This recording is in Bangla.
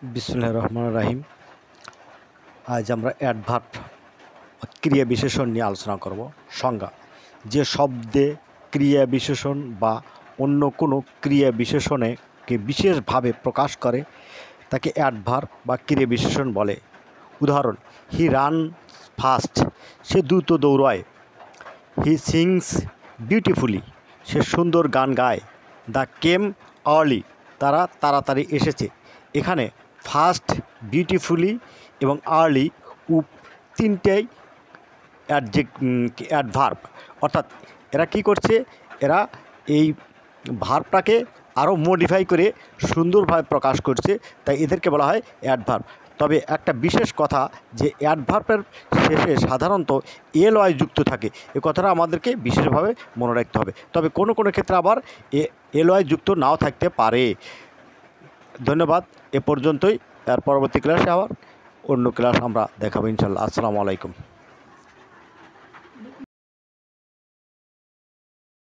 বিসমিল্লাহির রহমানির রহিম। আজ আমরা অ্যাডভার্ব ক্রিয়া বিশেষণ নিয়ে আলোচনা করব। সংজ্ঞা: যে শব্দে ক্রিয়া বিশেষণ বা অন্য কোনো ক্রিয়া বিশেষণকে বিশেষভাবে প্রকাশ করে তাকে অ্যাডভার্ব বা ক্রিয়া বিশেষণ বলে। উদাহরণ: হি রান ফাস্ট, সে দ্রুত দৌড়ায়। হি সিংস বিউটিফুলি, সে সুন্দর গান গায়। দ্য কেম আর্লি, তারা তাড়াতাড়ি এসেছে। এখানে ফাস্ট, বিউটিফুলি এবং আর্লি তিনটেই অ্যাডভার্ব, অর্থাৎ এরা কি করছে, এরা এই ভার্বটাকে আরও মডিফাই করে সুন্দরভাবে প্রকাশ করছে, তাই এদেরকে বলা হয় অ্যাডভার্ব। তবে একটা বিশেষ কথা, যে অ্যাডভার্বের শেষে সাধারণত এলওয়াই যুক্ত থাকে, এ কথাটা আমাদেরকে বিশেষভাবে মনে রাখতে হবে। তবে কোনো কোনো ক্ষেত্রে আবার এলওয়াই যুক্ত নাও থাকতে পারে। ধন্যবাদ, এ পর্যন্তই। তার পরবর্তী ক্লাসে আবার অন্য ক্লাস আমরা দেখাবো ইনশাল্লাহ। আসসালামু আলাইকুম।